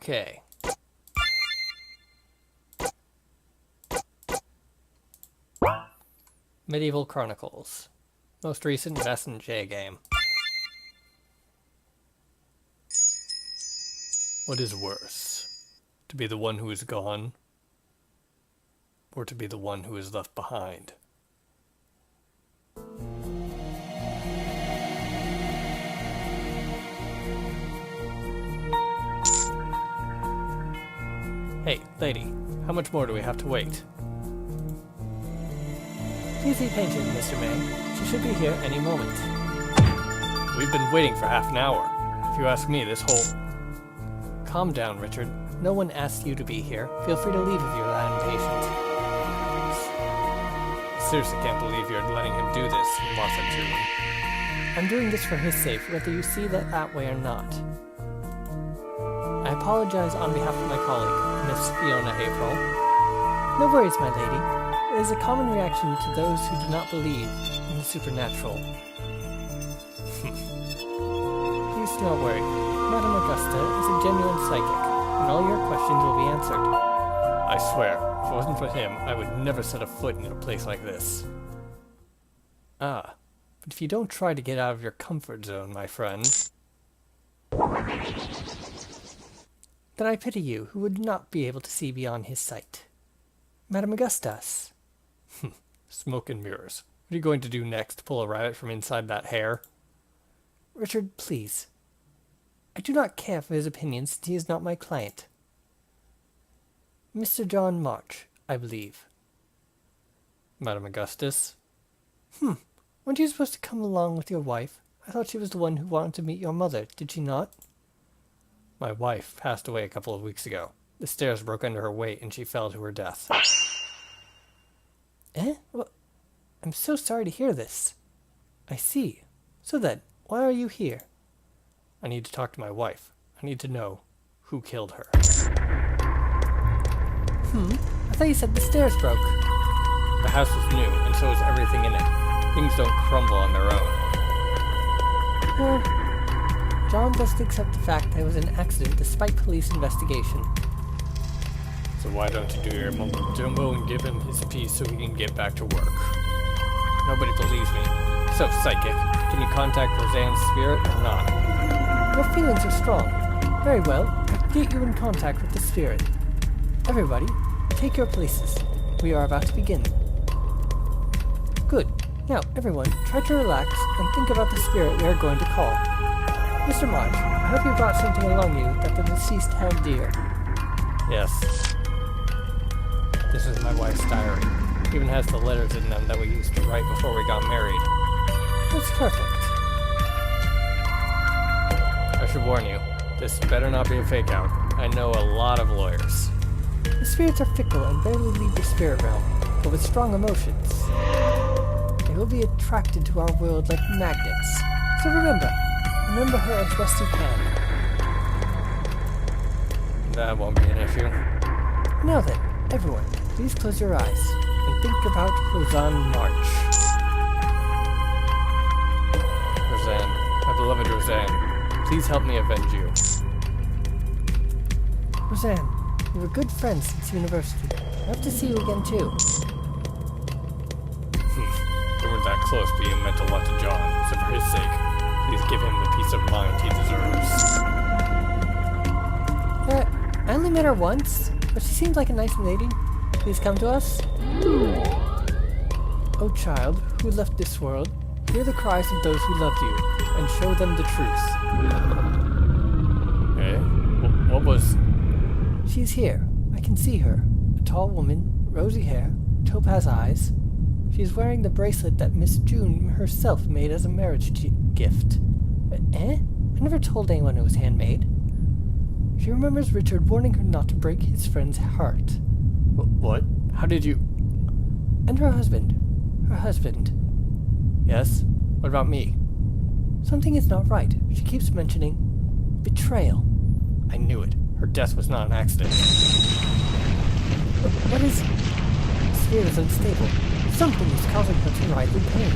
Okay. Medieval Chronicles. Most recent VasantJ game. What is worse? To be the one who is gone, or to be the one who is left behind? Hey, lady, how much more do we have to wait? Please be patient, Mr. May. She should be here any moment. We've been waiting for half an hour. If you ask me, this whole... Calm down, Richard. No one asked you to be here. Feel free to leave if you're that impatient. I seriously can't believe you're letting him do this, VasantJ. I'm doing this for his sake, whether you see that way or not. I apologize on behalf of my colleague, Miss Fiona April. No worries, my lady. It is a common reaction to those who do not believe in the supernatural. Please do not worry. Madame Augusta is a genuine psychic, and all your questions will be answered. I swear, if it wasn't for him, I would never set a foot in a place like this. Ah, but if you don't try to get out of your comfort zone, my friend... Then I pity you, who would not be able to see beyond his sight. Madame Augustus. Smoke and mirrors. What are you going to do next? Pull a rabbit from inside that hair? Richard, please. I do not care for his opinions, since he is not my client. Mr. John March, I believe. Madame Augustus. Weren't you supposed to come along with your wife? I thought she was the one who wanted to meet your mother, did she not? My wife passed away a couple of weeks ago. The stairs broke under her weight and she fell to her death. Eh? Well, I'm so sorry to hear this. I see. So then, why are you here? I need to talk to my wife. I need to know who killed her. I thought you said the stairs broke. The house was new, and so is everything in it. Things don't crumble on their own. Well, John must accept the fact that it was an accident despite police investigation. So why don't you do your mumbo jumbo and give him his piece so he can get back to work? Nobody believes me. So, psychic, can you contact Roseanne's spirit or not? Your feelings are strong. Very well, I'll get you in contact with the spirit. Everybody, take your places. We are about to begin. Good. Now, everyone, try to relax and think about the spirit we are going to call. Mr. March, I hope you brought something along you that the deceased held dear. Yes. This is my wife's diary. It even has the letters in them that we used to write before we got married. That's perfect. I should warn you, this better not be a fake out. I know a lot of lawyers. The spirits are fickle and barely leave the spirit realm, but with strong emotions. They will be attracted to our world like magnets. So remember her as best you can. That won't be an issue. Now then, everyone, please close your eyes and think about Roseanne March. Roseanne, my beloved Roseanne, please help me avenge you. Roseanne, we were good friends since university. I hope to see you again too. We weren't that close, but you meant a lot to John, so for his sake, please give him the peace of mind he deserves. I only met her once, but she seems like a nice lady. Please come to us. O child, who left this world, hear the cries of those who loved you, and show them the truth. What was... She's here. I can see her. A tall woman, rosy hair, topaz eyes. She's wearing the bracelet that Miss June herself made as a marriage gift. I never told anyone it was handmade. She remembers Richard warning her not to break his friend's heart. What? How did you... And her husband. Her husband. Yes? What about me? Something is not right. She keeps mentioning... betrayal. I knew it. Her death was not an accident. What is... The spirit is unstable. Something is causing her to writhe in pain.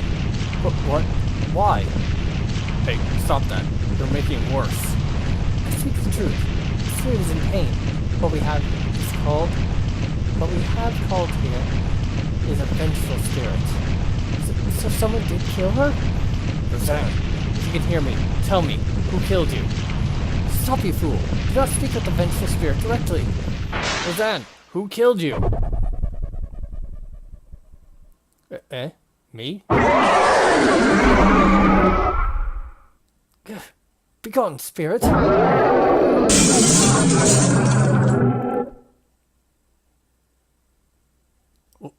What? Why? Hey, stop that. You're making it worse. I speak the truth. The spirit is in pain. What we have called here is a vengeful spirit. So someone did kill her? Roseanne, if you can hear me, tell me, who killed you? Stop, you fool! Do not speak with the vengeful spirit directly! Roseanne, who killed you? Me? Begone, spirit!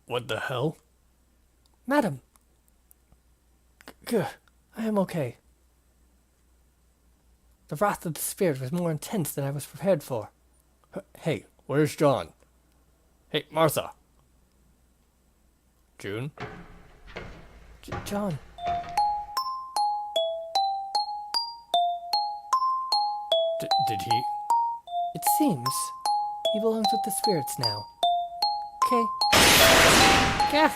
What the hell? Madam! I am okay. The wrath of the spirit was more intense than I was prepared for. Hey, where's John? Hey, Martha! June? John. Did he? It seems he belongs with the spirits now. Okay. Yeah.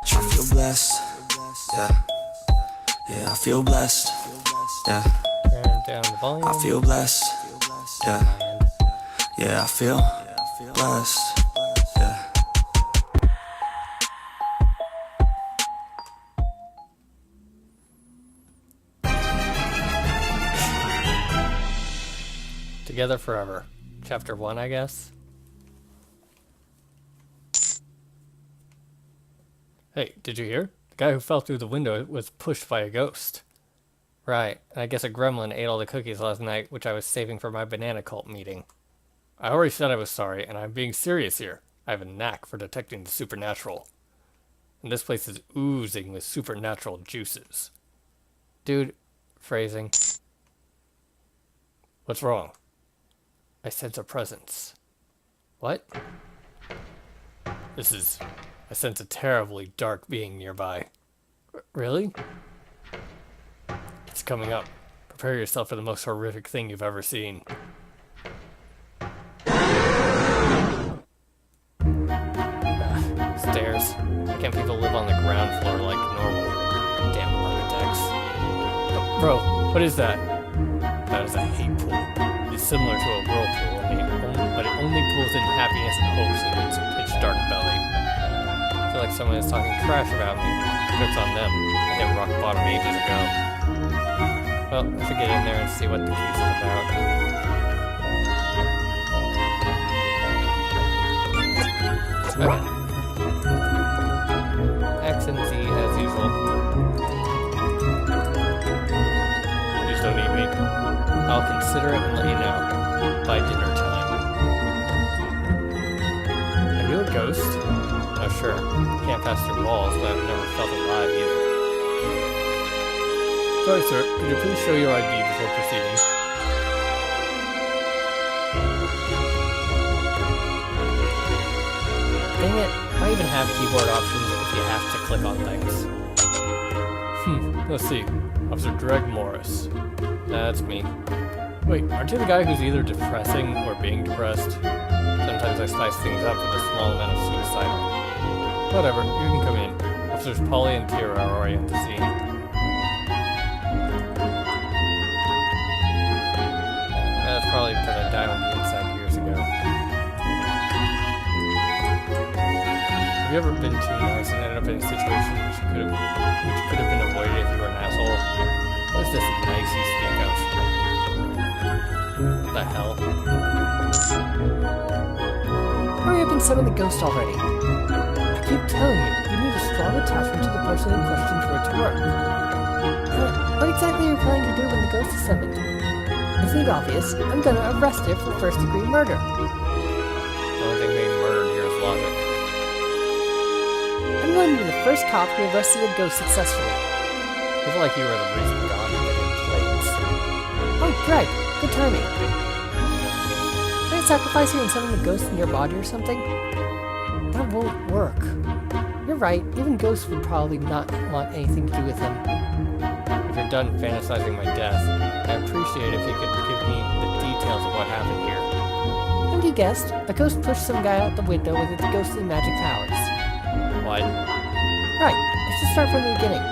I feel blessed. Yeah. Yeah, I feel blessed. Yeah. Turn down the volume. I feel blessed. Yeah. Yeah, I feel blessed. Yeah. Together Forever. Chapter 1, I guess. Hey, did you hear? The guy who fell through the window was pushed by a ghost. Right, and I guess a gremlin ate all the cookies last night, which I was saving for my banana cult meeting. I already said I was sorry, and I'm being serious here. I have a knack for detecting the supernatural. And this place is oozing with supernatural juices. Dude, phrasing. What's wrong? I sense a presence. What? I sense a terribly dark being nearby. Really? It's coming up. Prepare yourself for the most horrific thing you've ever seen. Stairs. Why can't people live on the ground floor like normal? Damn architects. Oh, bro, what is that? That is a hate pool. It's similar to a whirlpool, but it only pulls in happiness and hopes in its pitch-dark belly. I feel like someone is talking trash about me. Joke's on them. I hit rock bottom ages ago. Well, I should get in there and see what the case is about. Okay. X and Z as usual. Please don't eat me. I'll consider it and let you know. By dinner time. Are you a ghost? Oh, sure. Can't pass through walls, but I've never felt alive either. Sorry, sir. Could you please show your ID before proceeding? Dang it. I even have keyboard options if you have to click on things. Let's see. Officer Greg Morris. That's me. Wait, aren't you the guy who's either depressing or being depressed? Sometimes I spice things up with a small amount of suicidal. Whatever, you can come in. Officers Polly and Tira are already at the scene. That's probably because I died on the inside years ago. Have you ever been too nice and ended up in a situation which could have been avoided if you were an asshole? What is this nice you speak of? What the hell? Hurry up and summon the ghost already. I keep telling you, you need a strong attachment to the person in question for it to work. What exactly are you planning to do when the ghost is summoned? Isn't it obvious? I'm gonna arrest you for first-degree murder. The only thing being murdered here is logic. I'm going to be the first cop who arrested a ghost successfully. I feel like you were the reason God invented plagues. Oh, Greg! Good timing. Can I sacrifice you and summon the ghost in your body or something? That won't work. You're right, even ghosts would probably not want anything to do with him. If you're done fantasizing my death, I'd appreciate if you could give me the details of what happened here. And you guessed, a ghost pushed some guy out the window with its ghostly magic powers. What? Right, let's just start from the beginning.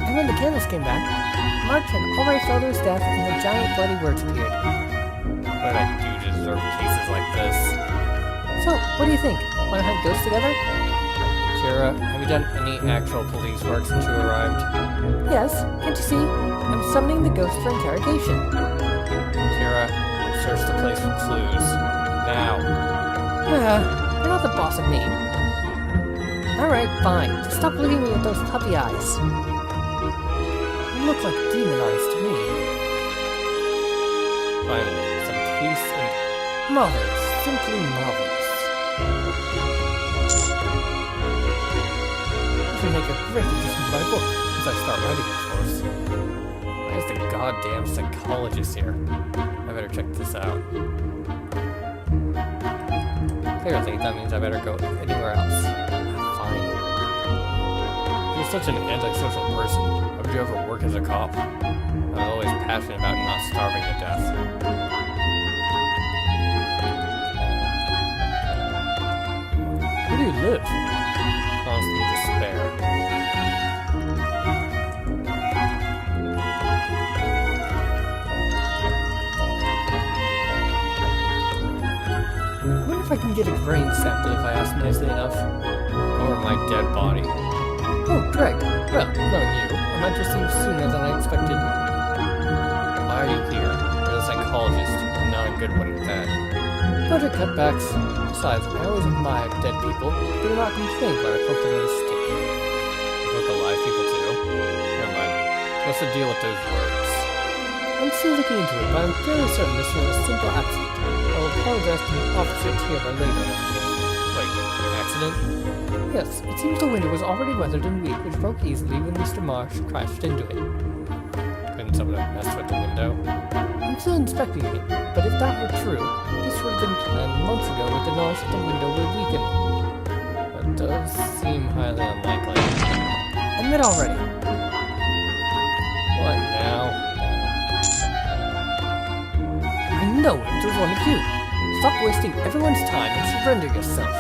And when the candles came back, March had already fell to his death, and the giant bloody words appeared. What did I do to deserve cases like this? So, what do you think? Want to hunt ghosts together? Tira, have you done any actual police work since you arrived? Yes, can't you see? I'm summoning the ghost for interrogation. Tira, search the place for clues. Now. You're not the boss of me. Alright, fine. Just stop looking at me with those puppy eyes. You look like demon eyes to me. Finally, some peace and... marvelous. Simply marvelous. This will make a great addition to my book, as I start writing, of course. Why is the goddamn psychologist here? I better check this out. Clearly, that means I better go anywhere else. Fine. You're such an antisocial person. Why would you ever work as a cop? I was always passionate about not starving to death. Where do you live? Constant despair. I wonder if I can get a brain sample if I ask nicely enough. Or my dead body. Oh, Greg. Well, knowing you, I might receive sooner than I expected. Why are you here? You're a psychologist, and not a good one at that. Budget cutbacks. Besides, I always admired dead people, but do not complain when I poke them with a stick. You poke alive people too? Never mind. What's the deal with those words? I'm still looking into it, but I'm fairly certain this was a simple accident. I will apologize to the officer here by later. Wait, accident? Yes, it seems the window was already weathered and weak, which broke easily when Mr. Marsh crashed into it. Couldn't someone have messed with the window? I'm still inspecting it, but if that were true, this would have been planned months ago with the knowledge that the window would weaken. That does seem highly unlikely. Admit already. What now? I know it was one of you. Stop wasting everyone's time and surrender yourself.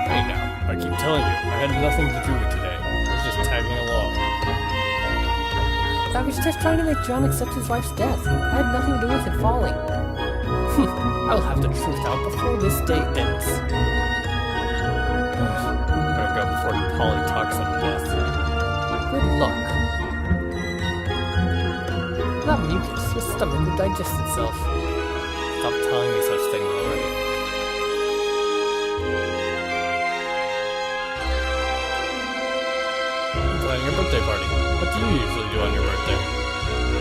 Hey now, I keep telling you, I had nothing to do with today. I was just tagging along. I was just trying to make John accept his wife's death. I had nothing to do with it falling. I'll have the truth out before this day ends. Better go before Polly talks him to death. Good luck. That mucus, your stomach will digest itself. Stop telling me such things already. Planning your birthday party. What do you usually do on your birthday?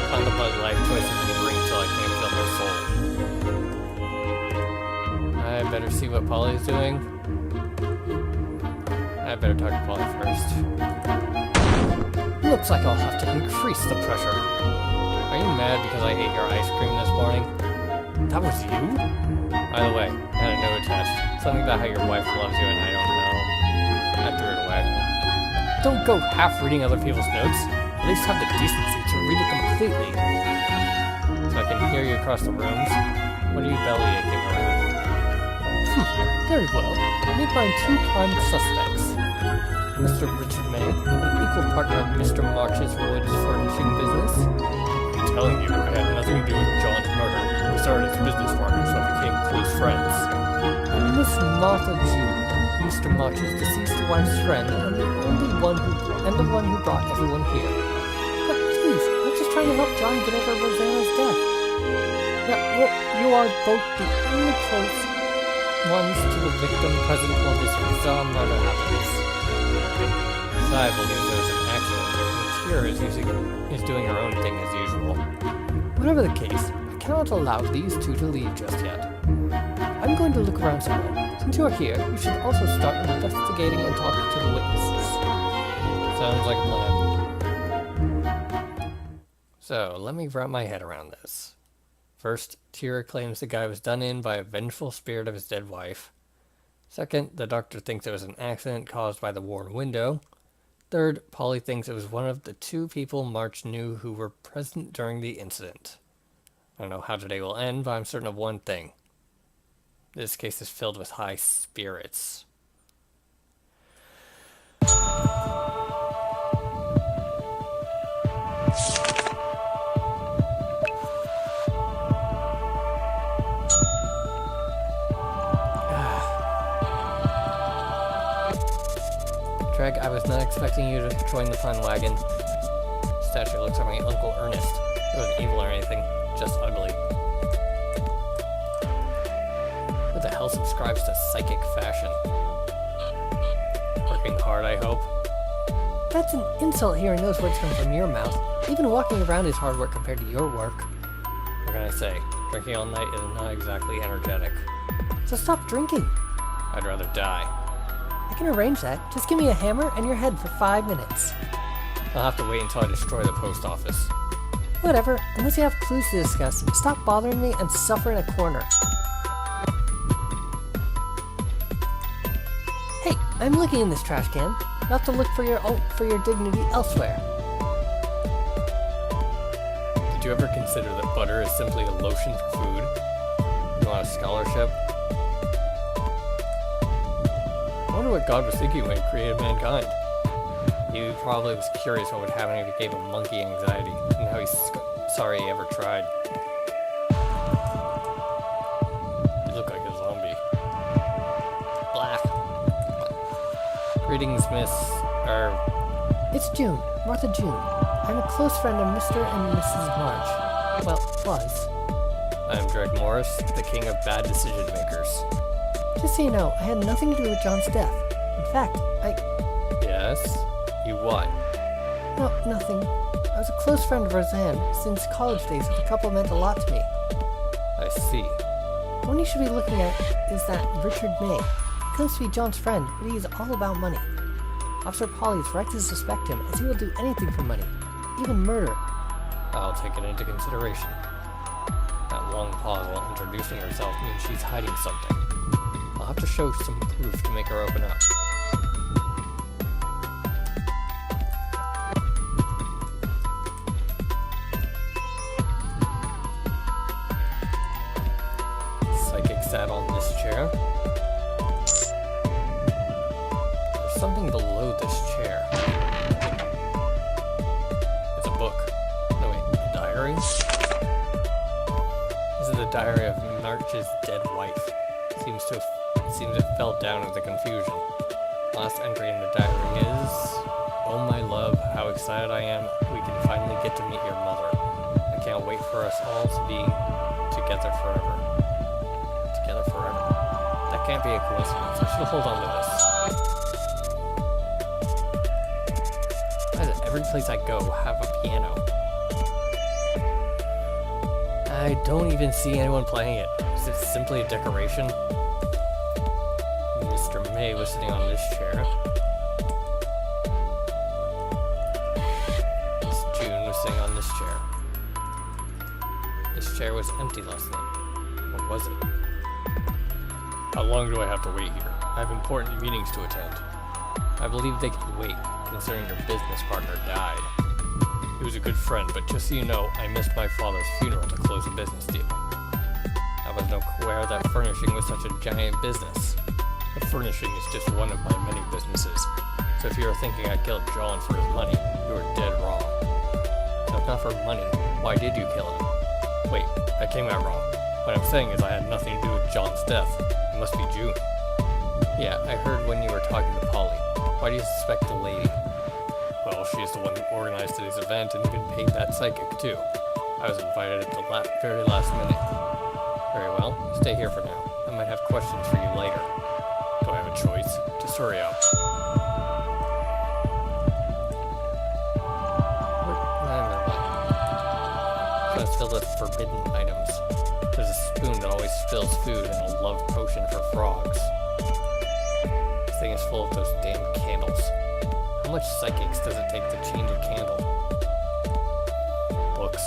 Contemplate life choices and drink till I can't feel my soul. I better see what Polly's doing. I better talk to Polly first. Looks like I'll have to increase the pressure. Are you mad because I ate your ice cream this morning? That was you? By the way, I had a note attached. Something about how your wife loves you and I don't know. I threw it away. Don't go half reading other people's notes. At least have the decency to read it completely. So I can hear you across the rooms. What are you belly aching around? Very well. Meet my two prime suspects. Mr. Richard May, an equal partner of Mr. March's woods furnishing business. I'm telling you, I had nothing to do with John's murder. We started as business partners, so we became close friends. And Miss Martha June, Mr. March's deceased wife's friend, and the one who brought everyone here. But please, I'm just trying to help John get over Rosanna's death. Yeah, well, you are both the only close ones to the victim present while this bizarre murder happens. I believe there was an accident, and Tira is doing her own thing as usual. Whatever the case, I cannot allow these two to leave just yet. I'm going to look around somewhere. Since you are here, you should also start investigating and talking to the witnesses. Sounds like a plan. So, let me wrap my head around this. First, Tira claims the guy was done in by a vengeful spirit of his dead wife. Second, the doctor thinks it was an accident caused by the worn window. Third, Polly thinks it was one of the two people March knew who were present during the incident. I don't know how today will end, but I'm certain of one thing. This case is filled with high spirits. Greg, I was not expecting you to join the fun wagon. Statue looks like my Uncle Ernest. It wasn't evil or anything, just ugly. Who the hell subscribes to psychic fashion? Working hard, I hope. That's an insult hearing those words come from your mouth. Even walking around is hard work compared to your work. What can I say? Drinking all night is not exactly energetic. So stop drinking. I'd rather die. I can arrange that. Just give me a hammer and your head for 5 minutes. I'll have to wait until I destroy the post office. Whatever, unless you have clues to discuss, stop bothering me and suffer in a corner. Hey, I'm looking in this trash can. You'll have to look for your dignity elsewhere. Did you ever consider that butter is simply a lotion for food? You want a scholarship? I wonder what God was thinking when he created mankind. He probably was curious what would happen if he gave a monkey anxiety, and how he's sorry he ever tried. You look like a zombie. Black. Greetings, Miss... It's June. Martha June. I'm a close friend of Mr. and Mrs. March. Well, was. I'm Greg Morris, the king of bad decision makers. Just so you know, I had nothing to do with John's death. In fact, Yes? You what? No, nothing. I was a close friend of Roseanne since college days. The couple meant a lot to me. I see. The one you should be looking at is that Richard May. He claims to be John's friend, but he is all about money. Officer Polly is right to suspect him, as he will do anything for money, even murder. I'll take it into consideration. That long pause while introducing herself means she's hiding something. I'll have to show some proof to make her open up. Psychic sat on this chair. There's something below this chair. It's a book. No wait, a diary? This is the diary of March's dead wife. Seems it fell down in the confusion. Last entry in the diary is, "Oh my love, how excited I am. We can finally get to meet your mother. I can't wait for us all to be together forever." Together forever. That can't be a coincidence. I should hold on to this. Why does every place I go have a piano? I don't even see anyone playing it. Is it simply a decoration? Mr. May was sitting on this chair. Miss June was sitting on this chair. This chair was empty last night. What was it? How long do I have to wait here? I have important meetings to attend. I believe they can wait, considering your business partner died. He was a good friend, but just so you know, I missed my father's funeral to close a business deal. I wasn't aware that furnishing was such a giant business. But furnishing is just one of my many businesses. So if you were thinking I killed John for his money, you were dead wrong. So if not for money, why did you kill him? Wait, I came out wrong. What I'm saying is I had nothing to do with John's death. It must be June. Yeah, I heard when you were talking to Polly. Why do you suspect the lady? Well, she's the one who organized today's event and even paid that psychic too. I was invited at the very last minute. Very well, stay here for now. I might have questions for you later. Do I have a choice? Just hurry up. So it's filled with forbidden items. There's a spoon that always spills food and a love potion for frogs. This thing is full of those damn candles. How much psychics does it take to change a candle? Books.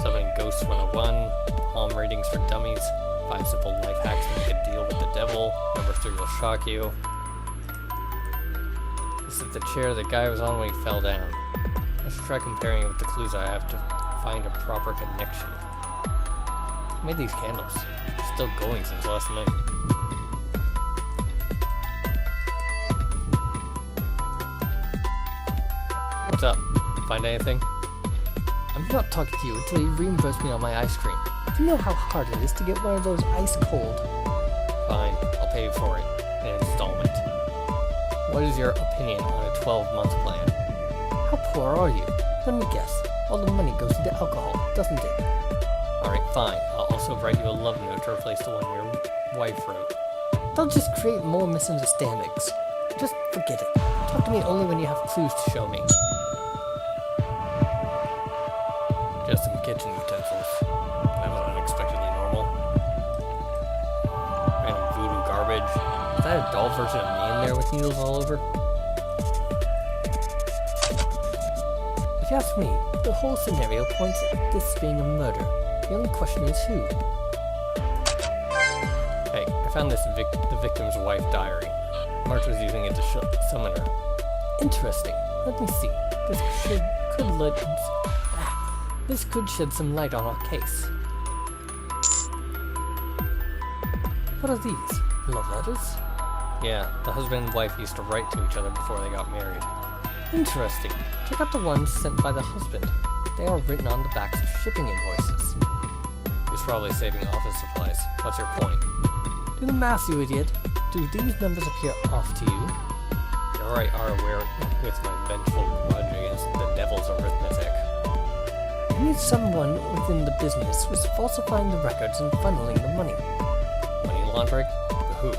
Summoning Ghosts 101. Palm readings for dummies. 5 simple life hacks to make a deal with the devil. Number 3 will shock you. This is the chair the guy was on when he fell down. I should try comparing it with the clues I have to find a proper connection. Who made these candles? They're still going since last night. What's up? Find anything? I'm not talking to you until you reimburse me on my ice cream. Do you know how hard it is to get one of those ice cold? Fine, I'll pay you for it. In an installment. what is your opinion on a 12-month plan? How poor are you? Let me guess. All the money goes into alcohol, doesn't it? Alright, fine. I'll also write you a love note to replace the one your wife wrote. They'll just create more misunderstandings. Just forget it. Talk to me only when you have clues to show me. Just some kitchen utensils. That was unexpectedly normal. Random voodoo garbage. Is that a doll version of me in there with needles all over? If you ask me, the whole scenario points at this being a murder. The only question is who. Hey, I found this the victim's wife diary. March was using it to summon her. Interesting. Let me see. This could shed some light on our case. What are these? Love letters? Yeah, the husband and wife used to write to each other before they got married. Interesting. Check out the ones sent by the husband. They are written on the backs of shipping invoices. He's probably saving office supplies. What's your point? Do the math, you idiot. Do these numbers appear off to you? You already are aware with my vengeful grudge against the devil's arithmetic. I need someone within the business who is falsifying the records and funneling the money. Money laundering? But who?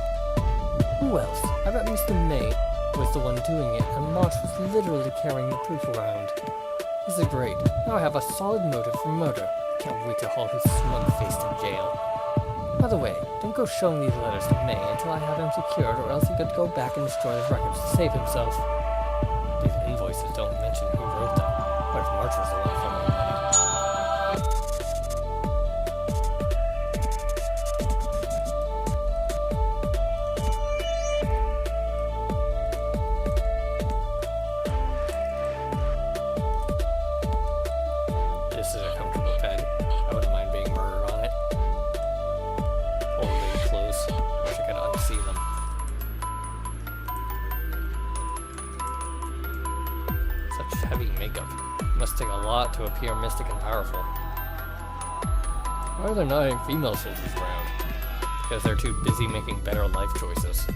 Who else? I bet Mr. May was the one doing it, and March was literally carrying the proof around. This is great. Now I have a solid motive for murder. I can't wait to haul his smug face to jail. By the way, don't go showing these letters to May until I have him secured, or else he could go back and destroy his records to save himself. These invoices don't mention who wrote them. What if March was the one funneling the money? This is a comfortable bed. I wouldn't mind being murdered on it. Old lady clothes. Wish I could unsee them. Such heavy makeup. Must take a lot to appear mystic and powerful. Why are there not any female soldiers around? Because they're too busy making better life choices.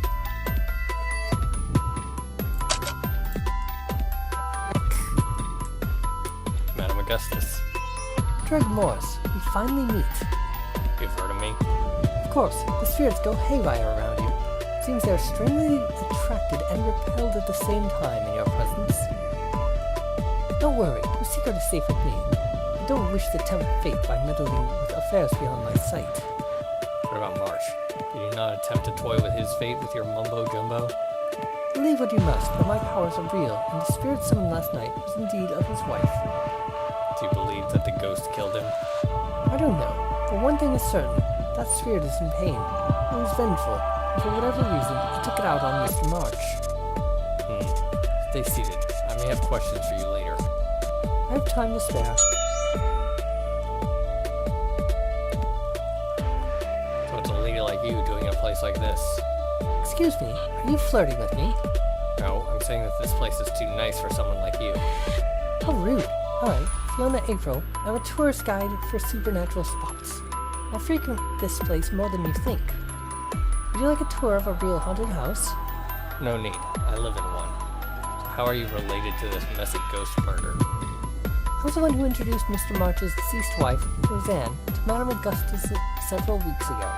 Madam Augustus. Dreg Morris, we finally meet. You've heard of me? Of course, the spirits go haywire around you. It seems they're strangely attracted and repelled at the same time in your presence. Don't worry, your secret is safe with me. I don't wish to tempt fate by meddling with affairs beyond my sight. What about March? Did you not attempt to toy with his fate with your mumbo-jumbo? Believe what you must, but my powers are real, and the spirit summoned last night was indeed of his wife. Do you believe that the ghost killed him? I don't know, but one thing is certain. That spirit is in pain. It was vengeful, and for whatever reason, it took it out on Mr. March. Stay seated. I may have questions for you later. I have time to spare. So it's a lady like you doing a place like this? Excuse me, are you flirting with me? No, I'm saying that this place is too nice for someone like you. How rude. Hi, Fiona April. I'm a tourist guide for supernatural spots. I frequent this place more than you think. Would you like a tour of a real haunted house? No need. I live in one. So how are you related to this messy ghost murder? I was the one who introduced Mr. March's deceased wife, Roseanne, to Madame Augustus several weeks ago.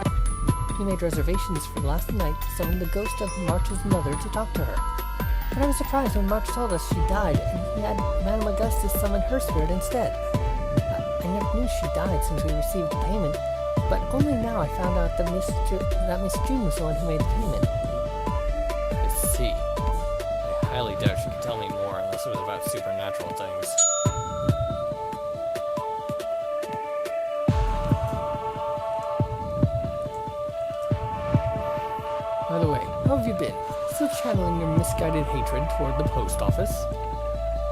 He made reservations for last night to summon the ghost of March's mother to talk to her. But I was surprised when March told us she died, and he had Madame Augustus summon her spirit instead. I never knew she died since we received the payment, but only now I found out that Miss June was the one who made the payment. I see. I highly doubt she could tell me more unless it was about supernatural things. By the way, how have you been? Still channeling your misguided hatred toward the post office?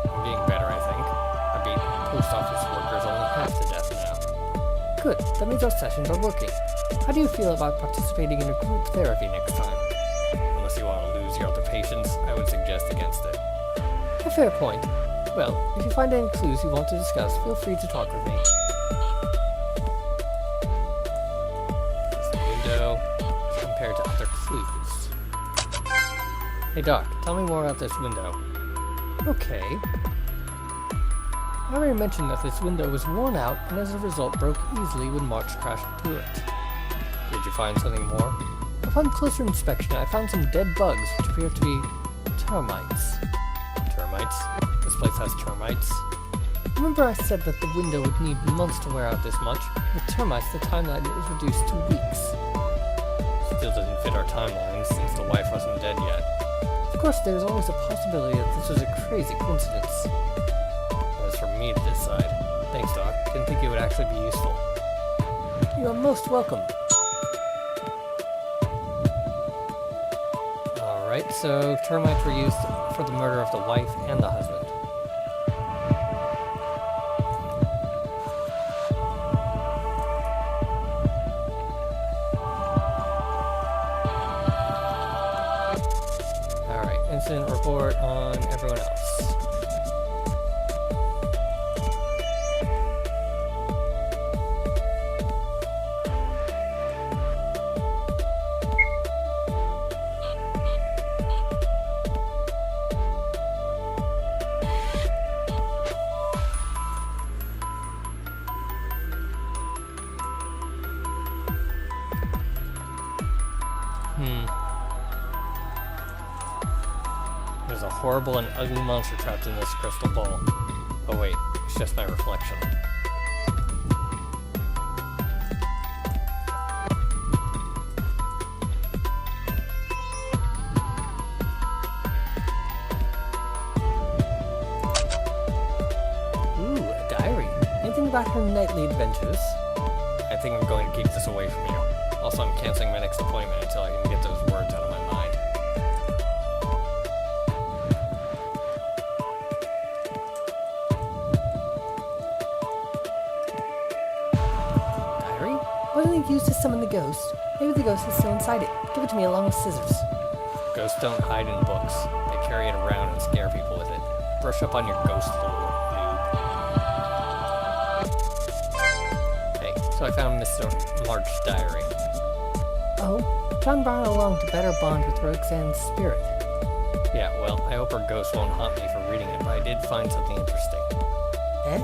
I'm getting better, I think. I beat post office workers only half to death now. Good, that means our sessions are working. How do you feel about participating in a group therapy next time? Unless you want to lose your other patients, I would suggest against it. A fair point. Well, if you find any clues you want to discuss, feel free to talk with me. This window compared to other clues. Hey Doc, tell me more about this window. Okay. I already mentioned that this window was worn out and as a result broke easily when March crashed through it. Did you find something more? Upon closer inspection, I found some dead bugs, which appear to be termites. Termites? This place has termites? Remember I said that the window would need months to wear out this much? With termites, the timeline is reduced to weeks. Still doesn't fit our timeline since the wife wasn't dead yet. Of course, there's always a possibility that this was a crazy coincidence. That's for me to decide. Thanks, Doc. Didn't think it would actually be useful. You are most welcome. Alright, so termites were used for the murder of the wife and the husband. Alright, incident report on everyone else. There's a horrible and ugly monster trapped in this crystal ball. Oh wait, it's just my reflection. Ooh, a diary. Anything about her nightly adventures? I think I'm going to keep this away from you. Also, I'm canceling my next appointment until I can get those words out of my mind. Diary? Wasn't it used to summon the ghost? Maybe the ghost is still inside it. Give it to me along with scissors. Ghosts don't hide in books. They carry it around and scare people with it. Brush up on your ghost lore, noob. Hey, so I found Mr. March's diary. Oh, John brought it along to better bond with Roxanne's spirit. Yeah, well, I hope her ghost won't haunt me for reading it, but I did find something interesting. Eh?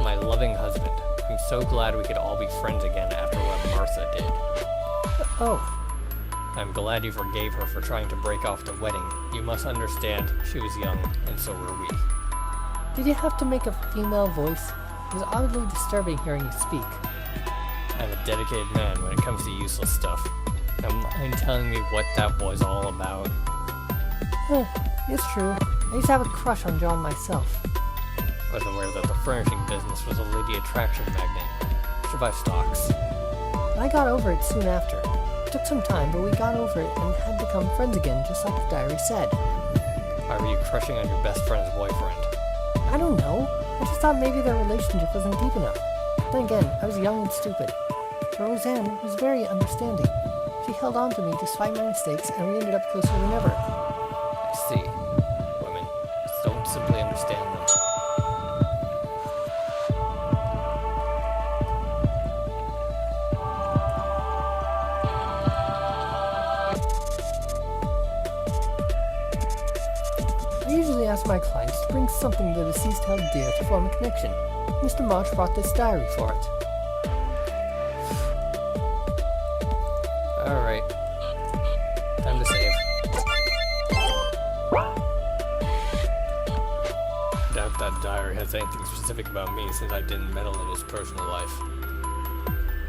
My loving husband. I'm so glad we could all be friends again after what Martha did. Oh, I'm glad you forgave her for trying to break off the wedding. You must understand, she was young, and so were we. did you have to make a female voice? It was oddly disturbing hearing you speak. I'm a dedicated man when it comes to useless stuff. Now, mind telling me what that was all about? It's true. I used to have a crush on John myself. I was aware that the furnishing business was a lady attraction magnet. Survive stocks. I got over it soon after. It took some time, but we got over it and had become friends again, just like the diary said. Why were you crushing on your best friend's boyfriend? I don't know. I just thought maybe their relationship wasn't deep enough. Then again, I was young and stupid. But Roseanne was very understanding. She held on to me despite my mistakes, and we ended up closer than ever. I see. Women just don't simply understand them. I usually ask my clients to bring something the deceased held dear to form a connection. Mr. March brought this diary for it. Alright. Time to save. Doubt that diary has anything specific about me since I didn't meddle in his personal life.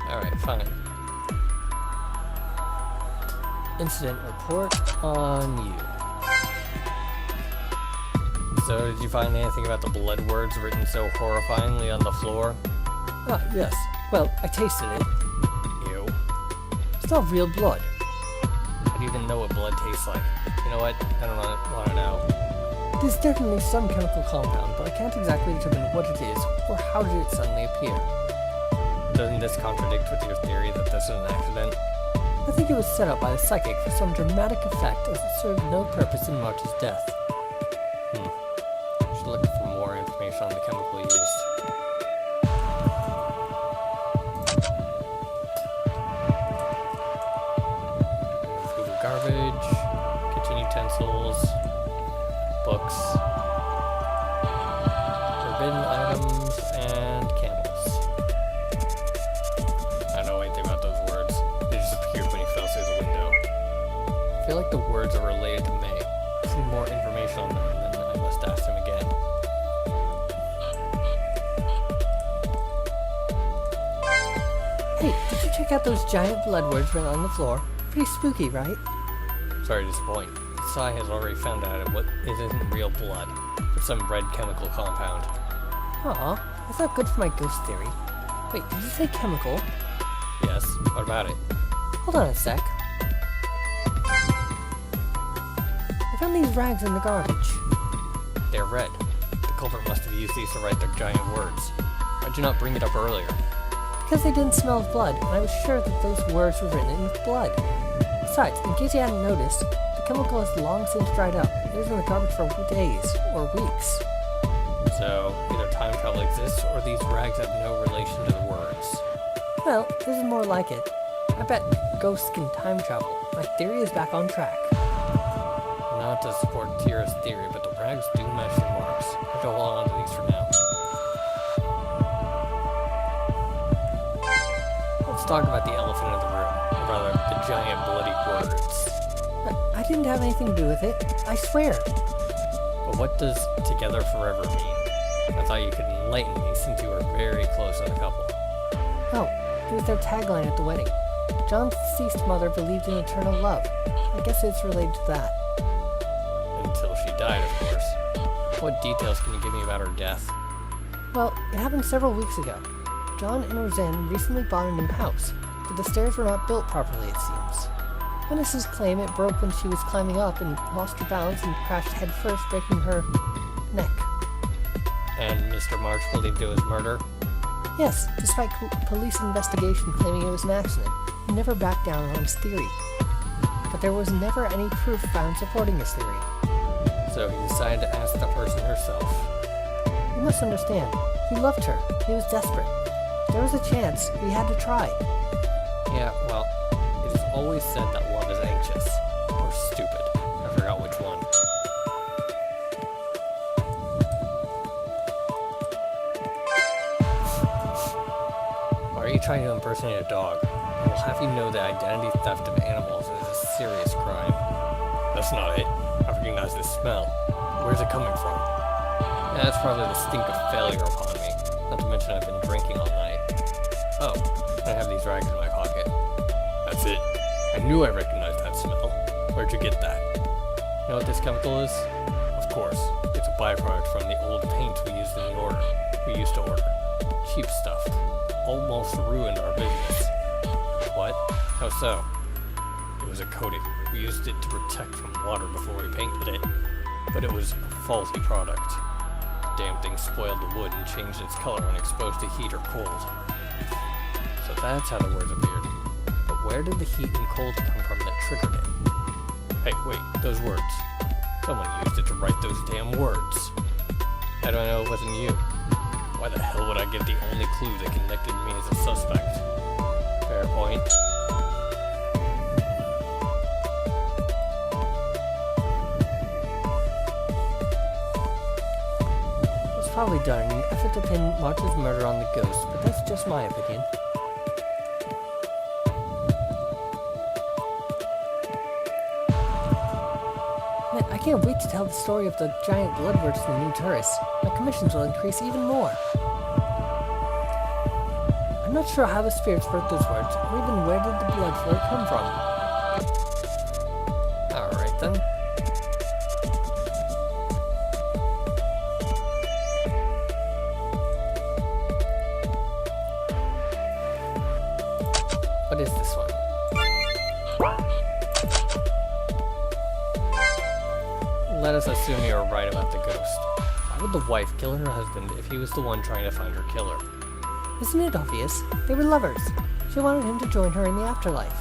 Alright, fine. Incident report on you. So, did you find anything about the blood words written so horrifyingly on the floor? Ah, yes. Well, I tasted it. Ew. It's not real blood. How do you even know what blood tastes like? You know what? I don't want to know. There's definitely some chemical compound, but I can't exactly determine what it is or how did it suddenly appear. Doesn't this contradict with your theory that this is an accident? I think it was set up by the psychic for some dramatic effect as it served no purpose in March's death. Should look for more information on the chemical used. Food and garbage. pencils, books, forbidden items, and candles. I don't know anything about those words. They just appeared when he fell through the window. I feel like the words are related to May. I need more information on them, and then I must ask him again. Hey, did you check out those giant blood words written on the floor? Pretty spooky, right? Sorry to disappoint. Sai has already found out what it isn't real blood. It's some red chemical compound. Aw, that's not good for my ghost theory. Wait, did you say chemical? Yes, what about it? Hold on a sec. I found these rags in the garbage. They're red. The culprit must have used these to write their giant words. Why'd you not bring it up earlier? Because they didn't smell of blood, and I was sure that those words were written in blood. Besides, in case you hadn't noticed, the chemical has long since dried up. It was in the garbage for days, or weeks. So, either time travel exists, or these rags have no relation to the words. Well, this is more like it. I bet ghosts can time travel. My theory is back on track. Not to support Tira's theory, but the rags do match the marks. I have to hold on to these for now. Let's talk about the elephant in the room, or rather, the giant bloody words. I didn't have anything to do with it. I swear. But what does together forever mean? I thought you could enlighten me since you were very close to the couple. Oh, it was their tagline at the wedding. John's deceased mother believed in eternal love. I guess it's related to that. Until she died, of course. What details can you give me about her death? Well, it happened several weeks ago. John and Roseanne recently bought a new house, but the stairs were not built properly, it seems. Witnesses claim it broke when she was climbing up and lost her balance and crashed headfirst, breaking her neck. And Mr. March believed it was murder? Yes, despite police investigation claiming it was an accident, he never backed down on his theory. But there was never any proof found supporting his theory. So he decided to ask the person herself. You must understand, he loved her. He was desperate. If there was a chance, we had to try. Yeah, well, it is always said that love is anxious. Or stupid. I forgot which one. Why are you trying to impersonate a dog? I will have you know that identity theft of animals is a serious crime. That's not it. I recognize the smell. Where's it coming from? Yeah, that's probably the stink of failure upon me. Not to mention I've been drinking all night. Oh, I have these rags in my pocket. That's it. I knew I recognized that smell. Where'd you get that? You know what this chemical is? Of course, it's a byproduct from the old paint we used to order. Cheap stuff. Almost ruined our business. What? How so? It was a coating. We used it to protect from water before we painted it, but it was a faulty product. The damn thing spoiled the wood and changed its color when exposed to heat or cold. So that's how the words appeared. But where did the heat and cold come from that triggered it? Hey, wait, those words. Someone used it to write those damn words. How do I know it wasn't you? Why the hell would I give the only clue that connected me as a suspect? Fair point. It was probably done in an effort to pin March's murder on the ghost, but that's just my opinion. Man, I can't wait to tell the story of the giant blood words to the new tourists. My commissions will increase even more. I'm not sure how the spirits wrote those words, or even where did the blood flow come from. Alright then. What is this one? Let us assume you are right about the ghost. Why would the wife kill her husband if he was the one trying to find her killer? Isn't it obvious? They were lovers. She wanted him to join her in the afterlife.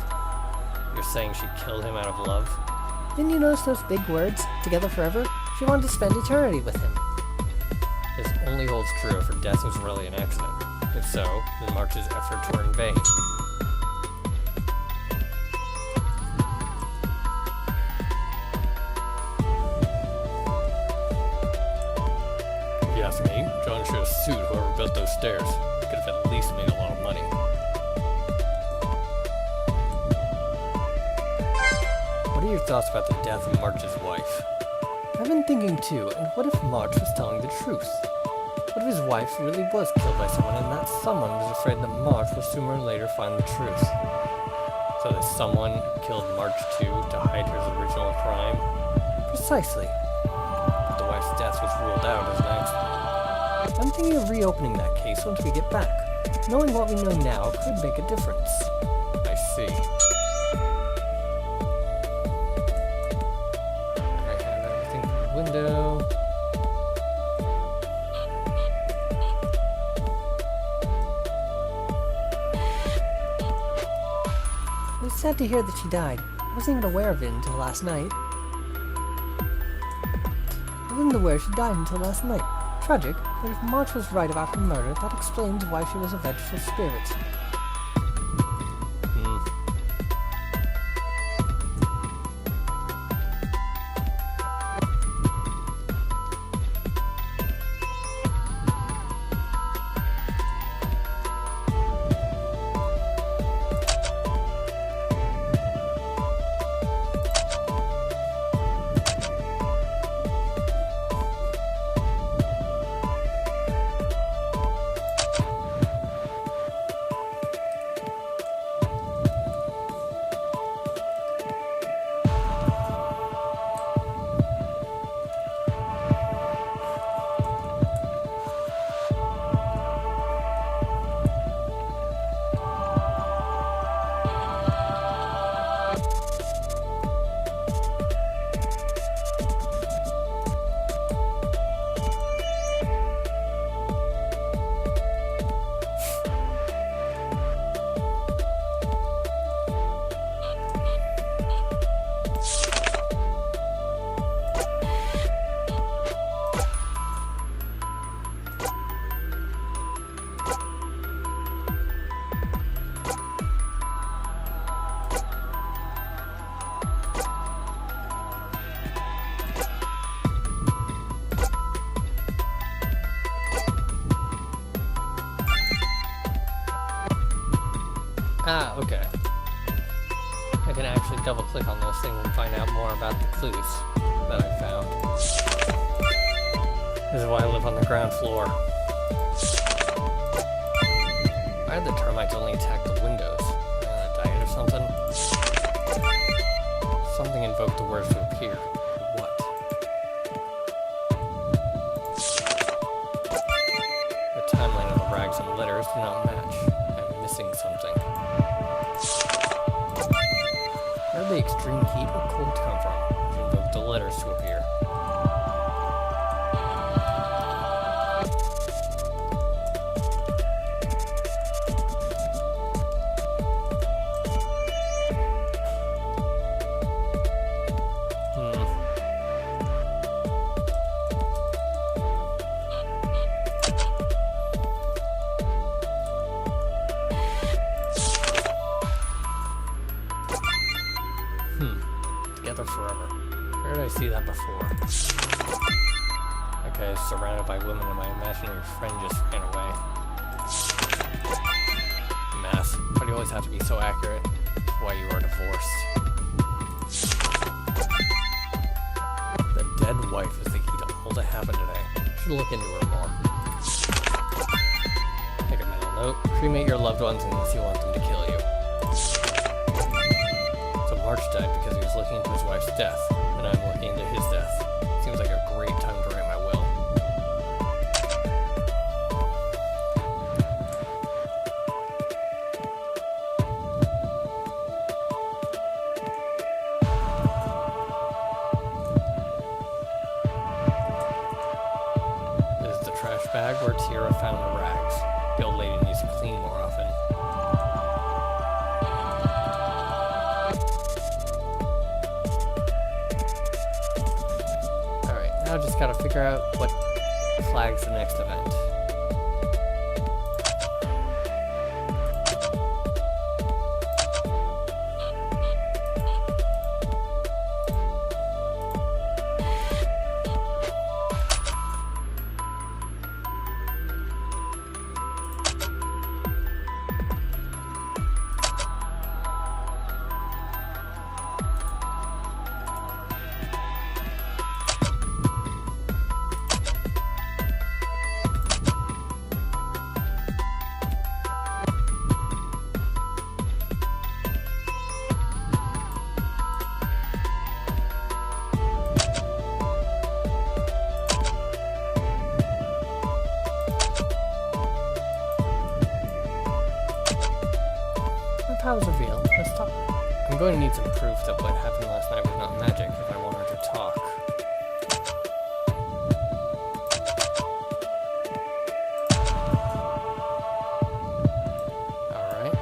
You're saying she killed him out of love? Didn't you notice those big words, together forever? She wanted to spend eternity with him. This only holds true if her death was really an accident. If so, then March's efforts were in vain. stairs. Could have at least made a lot of money. What are your thoughts about the death of March's wife? I've been thinking too, and what if March was telling the truth? What if his wife really was killed by someone, and that someone was afraid that March would sooner or later find the truth? So that someone killed March too to hide his original crime? Precisely. But the wife's death was ruled out as an accident. I'm thinking of reopening that case once we get back. Knowing what we know now could make a difference. I see. I have everything through the window. It was sad to hear that she died. I wasn't even aware of it until last night. I wasn't aware she died until last night. Tragic, but if March was right about her murder, that explains why she was a vengeful spirit. Ah, okay. I can actually double click on those things and find out more about the clues that I found. This is why I live on the ground floor. Why did the termites only attack the windows? On a diet or something? Something invoked the words to appear. What? The timeline of the rags and letters do not match. I'm missing something. Where did the extreme heat or cold come from? Which invoked the letters to appear. Together forever. Where did I see that before? Okay, surrounded by women and my imaginary friend just ran away. Math. Why do you always have to be so accurate? That's why you are divorced. The dead wife is the key to all that happened today. Should look into her more. Make a mental note. Cremate your loved ones unless you want them to kill you. March died because he was looking into his wife's death, and I'm looking into his death. Seems like a great time to write my will. This is the trash bag where Tira found the rags. The old lady needs to clean more often. Now just gotta figure out what flags the next event. powers are real. Let's talk. I'm going to need some proof that what happened last night was not magic if I want her to talk. Alright.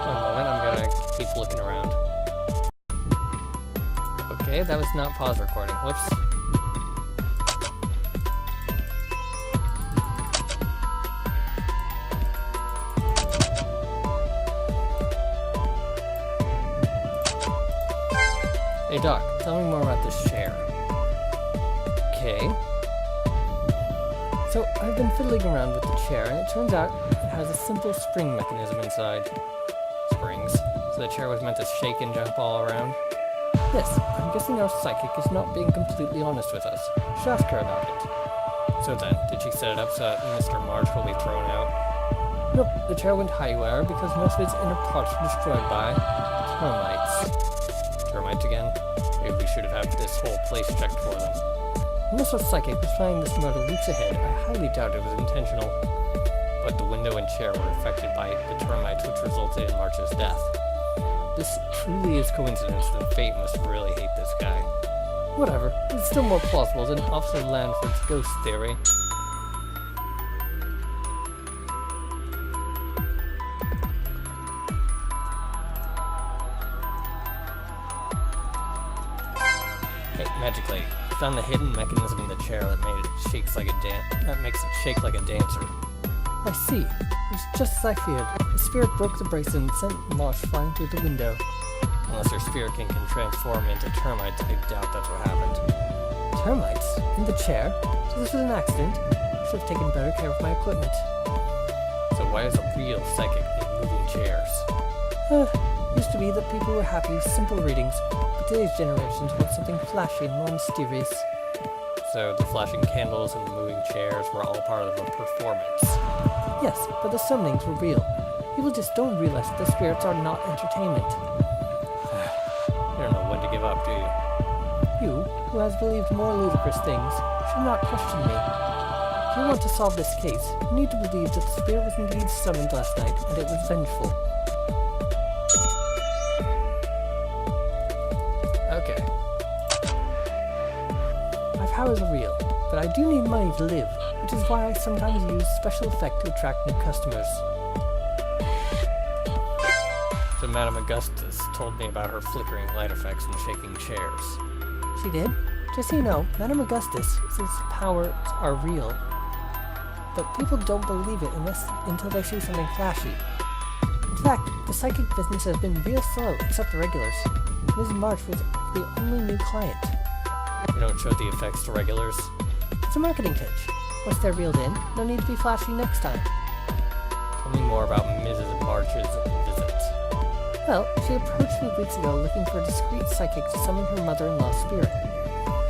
One moment, I'm gonna keep looking around. Okay, that was not pause recording. Whoops. Hey Doc, tell me more about this chair. Okay. So, I've been fiddling around with the chair, and it turns out it has a simple spring mechanism inside. Springs. So the chair was meant to shake and jump all around? Yes, I'm guessing our psychic is not being completely honest with us. Should ask her about it. So then, did she set it up so that Mr. March will be thrown out? Nope, the chair went haywire because most of its inner parts were destroyed by termites. Termites again? Maybe we should have had this whole place checked for them. Unless our psychic was planning this murder weeks ahead, I highly doubt it was intentional. But the window and chair were affected by the termites, which resulted in March's death. This truly is coincidence, then fate must really hate this guy. Whatever, it's still more plausible than Officer Lanford's ghost theory. Hey, Magic Lady, found the hidden mechanism in the chair that made it shakes like that makes it shake like a dancer. I see. It's just as I feared. The spirit broke the bracelet and sent Marsh flying through the window. Unless your spirit can transform into termites, I doubt that's what happened. Termites? In the chair? So this was an accident? I should have taken better care of my equipment. So why is a real psychic in moving chairs? Used to be that people were happy with simple readings, but today's generations want something flashy and more mysterious. So the flashing candles and the moving chairs were all part of a performance. Yes, but the summonings were real. People just don't realize that the spirits are not entertainment. You don't know when to give up, do you? You, who has believed more ludicrous things, should not question me. If you want to solve this case, you need to believe that the spirit was indeed summoned last night, and it was vengeful. Okay. My powers are real, but I do need money to live, which is why I sometimes use special effect to attract new customers. So Madame Augustus told me about her flickering light effects and shaking chairs. She did? Just so you know, Madame Augustus says powers are real, but people don't believe it until they see something flashy. In fact, the psychic business has been real slow, except the regulars. Ms. March was the only new client. You don't show the effects to regulars? It's a marketing pitch. Once they're reeled in, no need to be flashy next time. Tell me more about Mrs. March's visit. Well, she approached me weeks ago looking for a discreet psychic to summon her mother-in-law's spirit.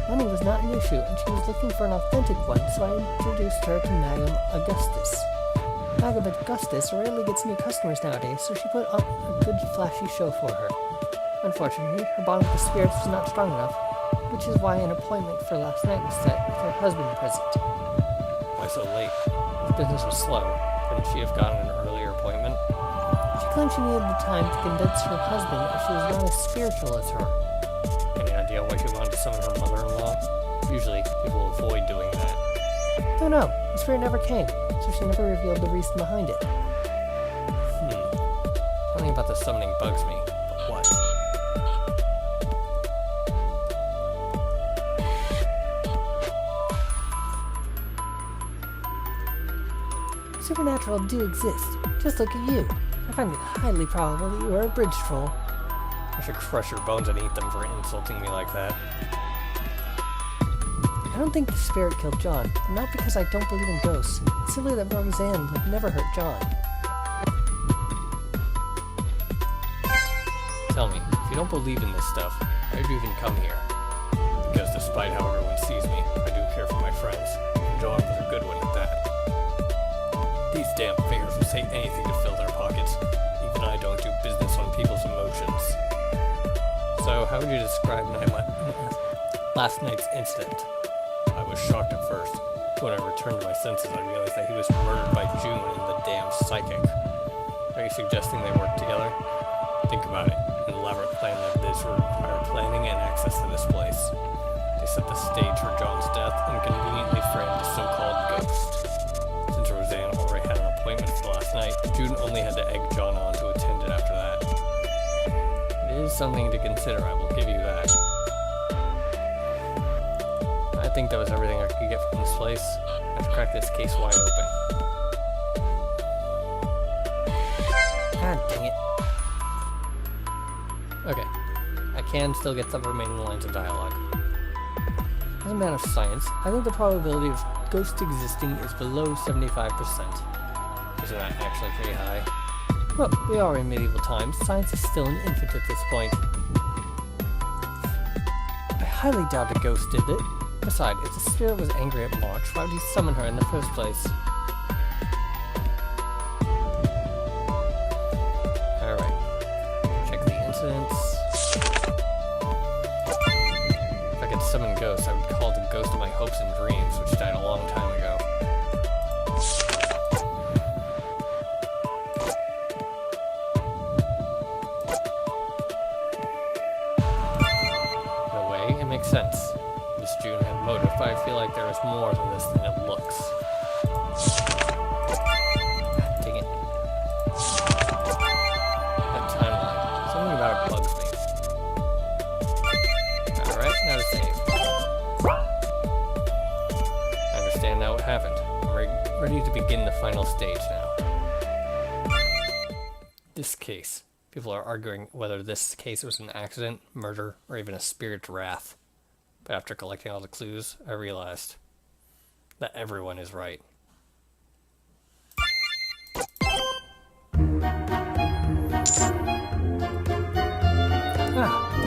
Money was not an issue, and she was looking for an authentic one, so I introduced her to Madame Augustus. Madame Augustus rarely gets new customers nowadays, so she put up a good flashy show for her. Unfortunately, her bond with the spirits was not strong enough, which is why an appointment for last night was set with her husband present. Why so late? If business was slow, couldn't she have gotten an earlier appointment? She claimed she needed the time to convince her husband as she was not as spiritual as her. Any idea why she wanted to summon her mother-in-law? Usually, people avoid doing that. Don't know. The spirit never came, so she never revealed the reason behind it. Something about the summoning bugs me, but what? Supernatural do exist. Just look at you. I find it highly probable that you are a bridge troll. I should crush your bones and eat them for insulting me like that. I don't think the spirit killed John, but not because I don't believe in ghosts. It's simply that Roseanne would never hurt John. Tell me, if you don't believe in this stuff, why did you even come here? Because despite how everyone sees me, I do care for my friends. And John was a good one at that. These damn figures will say anything to fill their pockets. Even I don't do business on people's emotions. So, how would you describe last night's incident. I was shocked at first. When I returned to my senses, I realized that he was murdered by June and the damn psychic. Are you suggesting they worked together? Think about it. An elaborate plan like this would require planning and access to this place. They set the stage for John's death and conveniently framed a so-called ghost. Since Roseanne already had an appointment for last night, June only had to egg John on to attend it after that. It is something to consider, I will give you that. I think that was everything I could get from this place. I have to crack this case wide open. God dang it. Okay. I can still get the remaining lines of dialogue. As a matter of science, I think the probability of ghosts existing is below 75%. Isn't that actually pretty high? Well, we are in medieval times. Science is still an infant at this point. I highly doubt a ghost did it. Besides, if the spirit was angry at March, why would he summon her in the first place? Alright. Check the incidents. If I could summon ghosts, I would call the ghost of my hopes and dreams, which died a long time ago. In a way, it makes sense. Miss June had motive, but I feel like there is more to this than it looks. God dang it. That timeline. Something about it bugs me. Alright, now to save. I understand now what happened. I'm ready to begin the final stage now. This case. People are arguing whether this case was an accident, murder, or even a spirit's wrath. But after collecting all the clues, I realized that everyone is right. The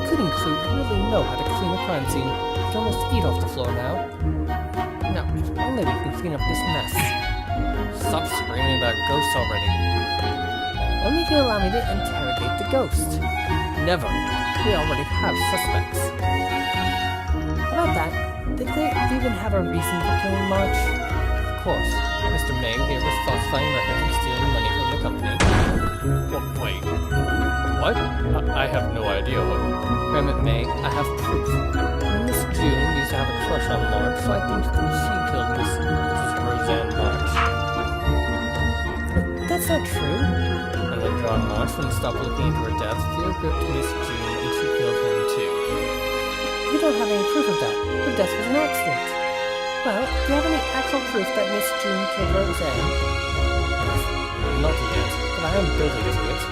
cleaning crew really know how to clean a crime scene. You can almost eat off the floor now. Now, if only we can clean up this mess. Stop screaming about ghosts already. Only if you allow me to interrogate the ghost. Never. We already have suspects. About that, did they even have a reason for killing March? Of course. Mr. May here was falsifying records and stealing money from the company. Wait. What? I have no idea what... Damn it, May. I have proof. Miss June used to have a crush on March, so I think that she killed Mrs. Roseanne March. But that's not true. And then John March wouldn't stop looking into her death, feared Miss June, and she killed him too. You don't have any proof of that. Her death was an accident. Well, do you have any actual proof that Miss June killed Roseanne? Not yet, but I am building to it.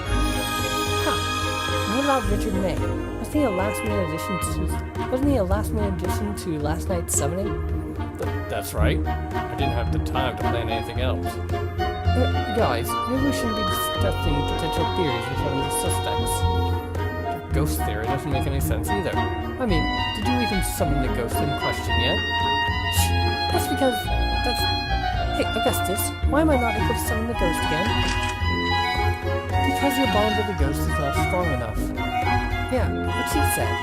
What about Richard May? Wasn't he a last-minute addition to last night's summoning? That's right. I didn't have the time to plan anything else. Guys, maybe we shouldn't be discussing potential theories in front of the suspects. Your ghost theory doesn't make any sense either. I mean, did you even summon the ghost in question yet? Shh, that's because that's... Hey, Augustus, why am I not able to summon the ghost again? Because your bond with the ghost is not strong enough. Yeah, what she said.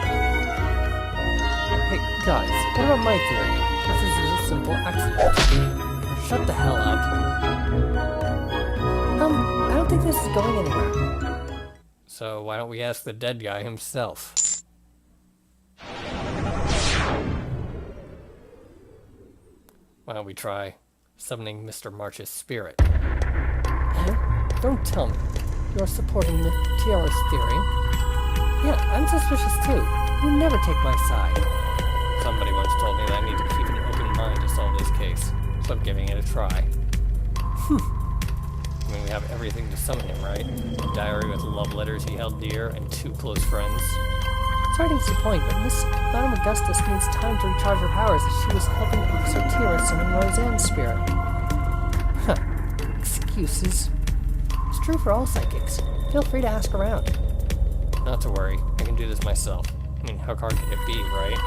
Hey, guys, what about my theory? This is a simple accident. Shut the hell up. I don't think this is going anywhere. So why don't we ask the dead guy himself? Why don't we try summoning Mr. March's spirit? Don't tell me. You're supporting the Tiara's theory? Yeah, I'm suspicious too. You never take my side. Somebody once told me that I need to keep an open mind to solve this case, so I'm giving it a try. I mean, we have everything to summon him, right? A diary with love letters he held dear, and 2 close friends. Sorry to disappoint, but Madame Augustus needs time to recharge her powers as she was helping Officer Tiara summon Roseanne's spirit. Excuses. It's true for all psychics. Feel free to ask around. Not to worry, I can do this myself. I mean, how hard can it be, right?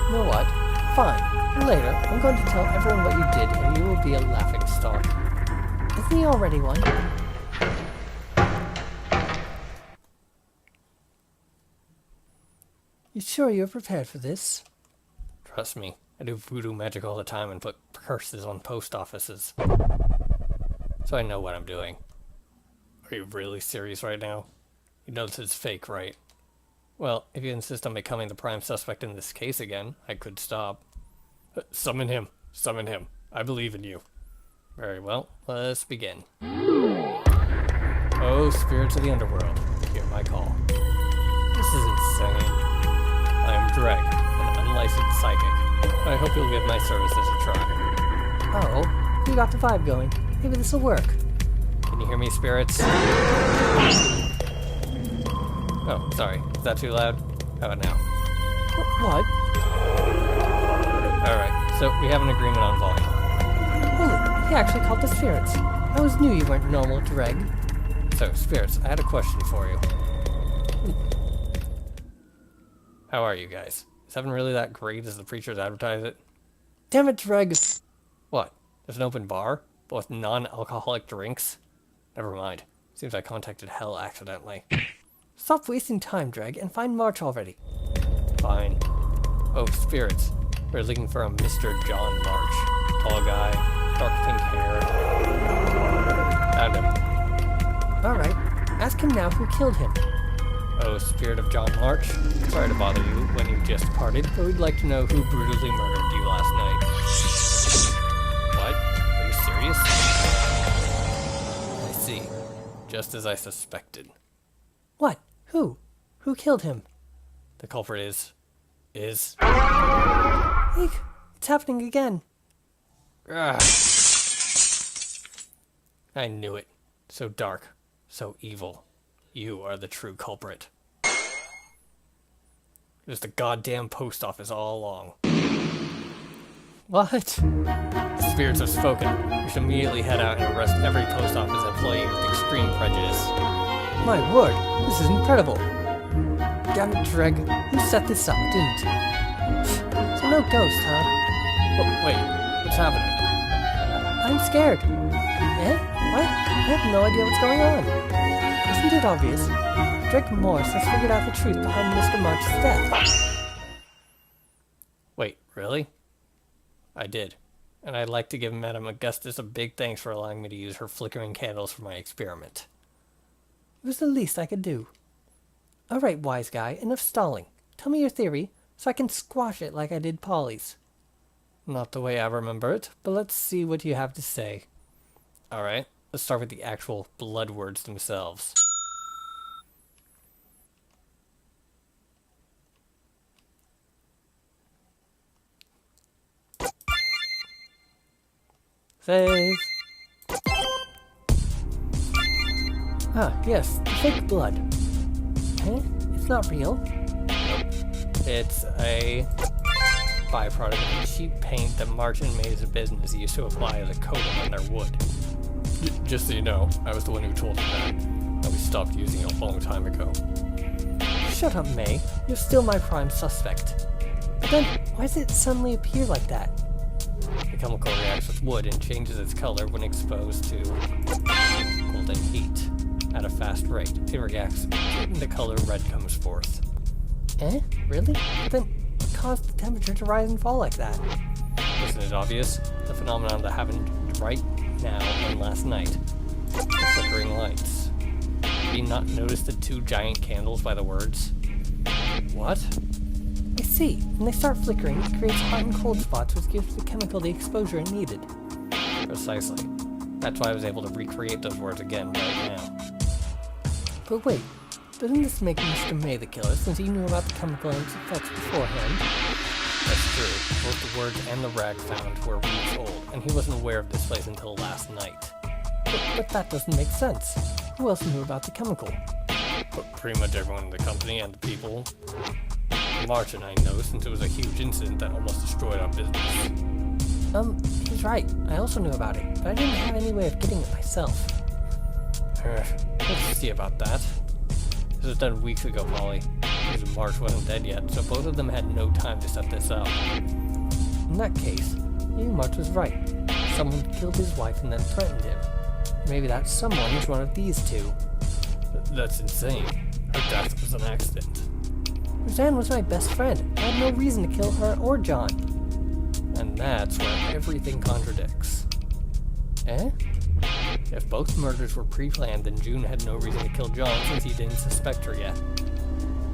You know what? Fine. Later, I'm going to tell everyone what you did, and you will be a laughing stock. Isn't he already one? You sure you're prepared for this? Trust me, I do voodoo magic all the time and put curses on post offices. So I know what I'm doing. Are you really serious right now? You know this is fake, right? Well, if you insist on becoming the prime suspect in this case again, I could stop. Summon him. Summon him. I believe in you. Very well, let's begin. Oh, spirits of the underworld, hear my call. This is insane. I am Dreg, an unlicensed psychic. I hope you'll give my services a try. Oh, you got the vibe going. Maybe this'll work. Can you hear me, spirits? Oh, sorry. Is that too loud? How about now? What? Alright, so we have an agreement on volume. Holy, he actually called the spirits. I always knew you weren't normal, Dreg. So, spirits, I had a question for you. How are you guys? Is heaven really that great as the preachers advertise it? Damn it, Dreg. What? There's an open bar? But with non-alcoholic drinks? Never mind. Seems I contacted hell accidentally. Stop wasting time, Dreg, and find March already. Fine. Oh, spirits. We're looking for a Mr. John March. Tall guy, dark pink hair. Found him. Alright, ask him now who killed him. Oh, spirit of John March. Sorry to bother you when you just parted, but we'd like to know who brutally murdered you last night. What? Are you serious? I see. Just as I suspected. What? Who? Who killed him? The culprit is... Eek, it's happening again. Ugh. I knew it. So dark. So evil. You are the true culprit. It was the goddamn post office all along. What? The spirits have spoken. We should immediately head out and arrest every post office employee with extreme prejudice. My word, this is incredible. Damn it, Dreg, you set this up, didn't you? So no ghost, huh? Oh, wait, what's happening? I'm scared. Eh? What? I have no idea what's going on. Isn't it obvious? Dreg Morris has figured out the truth behind Mr. March's death. Wait, really? I did. And I'd like to give Madame Augustus a big thanks for allowing me to use her flickering candles for my experiment. It was the least I could do. Alright, wise guy, enough stalling. Tell me your theory, so I can squash it like I did Polly's. Not the way I remember it, but let's see what you have to say. Alright, let's start with the actual blood words themselves. Save. Ah, yes, the fake blood. Eh? It's not real. Nope. It's a byproduct of the cheap paint that March and May's business used to apply as a coating on their wood. Just so you know, I was the one who told you that, and we stopped using it a long time ago. Shut up, May. You're still my prime suspect. But then, why does it suddenly appear like that? The chemical reacts with wood and changes its color when exposed to golden heat. At a fast rate, it reacts and the color red comes forth. Eh? Really? But then, what caused the temperature to rise and fall like that? Isn't it obvious? The phenomenon that happened right now and last night. The flickering lights. Have you not noticed the two giant candles by the words? What? I see. When they start flickering, it creates hot and cold spots, which gives the chemical the exposure it needed. Precisely. That's why I was able to recreate those words again right now. But wait, doesn't this make Mr. May the killer, since he knew about the chemical and its effects beforehand? That's true. Both the words and the rag found were weeks old, and he wasn't aware of this place until last night. But that doesn't make sense. Who else knew about the chemical? But pretty much everyone in the company and the people. March and I know, since it was a huge incident that almost destroyed our business. He's right. I also knew about it, but I didn't have any way of getting it myself. Let's see about that. This was done weeks ago, Polly. Because March wasn't dead yet, so both of them had no time to set this up. In that case, maybe March was right. Someone killed his wife and then threatened him. Maybe that someone is one of these two. That's insane. Her death was an accident. Roseanne was my best friend. I had no reason to kill her or John. And that's where everything contradicts. Eh? If both murders were pre-planned, then June had no reason to kill John since he didn't suspect her yet.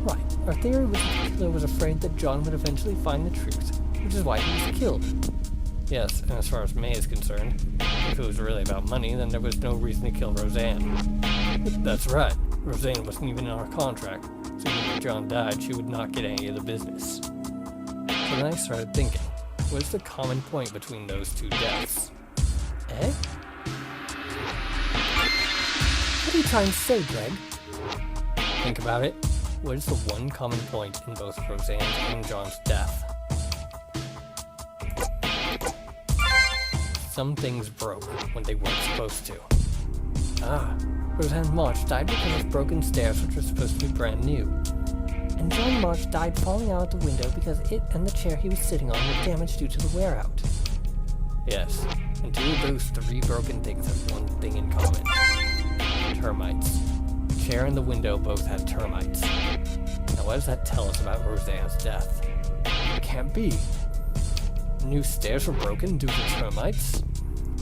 Right. Our theory was that the killer was afraid that John would eventually find the truth, which is why he was killed. Yes, and as far as May is concerned, if it was really about money, then there was no reason to kill Roseanne. That's right. Roseanne wasn't even in our contract, so even if John died, she would not get any of the business. So then I started thinking, what is the common point between those two deaths? Eh? What are you trying to say, Greg? Think about it. What is the one common point in both Roseanne's and John's death? Some things broke when they weren't supposed to. Roseanne March died because of broken stairs which were supposed to be brand new. And John March died falling out the window because it and the chair he was sitting on were damaged due to the wear-out. Yes, and two of those three broken things have one thing in common. Termites. The chair and the window both had termites. Now what does that tell us about Roseanne's death? It can't be. New stairs were broken due to termites?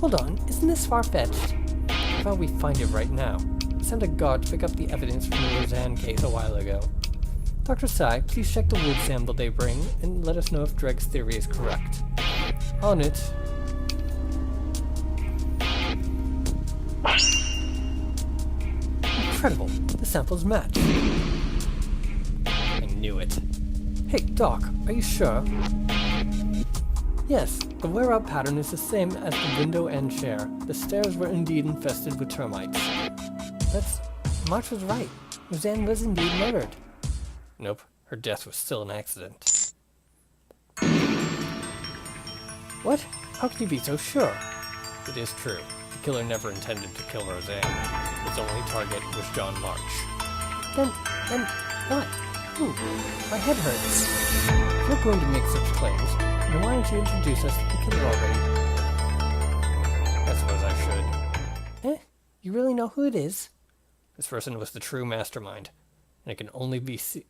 Hold on, isn't this far-fetched? How about we find it right now? Send a guard to pick up the evidence from the Roseanne case a while ago. Dr. Tsai, please check the wood sample they bring and let us know if Greg's theory is correct. On it. Incredible! The samples match. I knew it. Hey, Doc, are you sure? Yes, the wear-out pattern is the same as the window and chair. The stairs were indeed infested with termites. March was right. Roseanne was indeed murdered. Nope, her death was still an accident. What? How can you be so sure? It is true. The killer never intended to kill Roseanne. His only target was John March. Then what? My head hurts. If you're going to make such claims, then why don't you introduce us to the killer already? I suppose I should. You really know who it is? This person was the true mastermind, and it can only be seen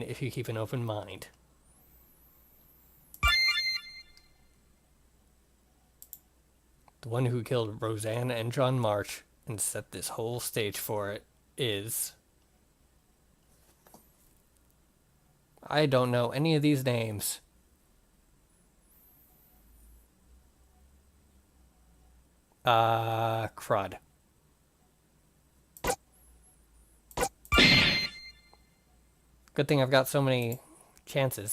if you keep an open mind. The one who killed Roseanne and John March and set this whole stage for it is... I don't know any of these names. Crud. Good thing I've got so many chances.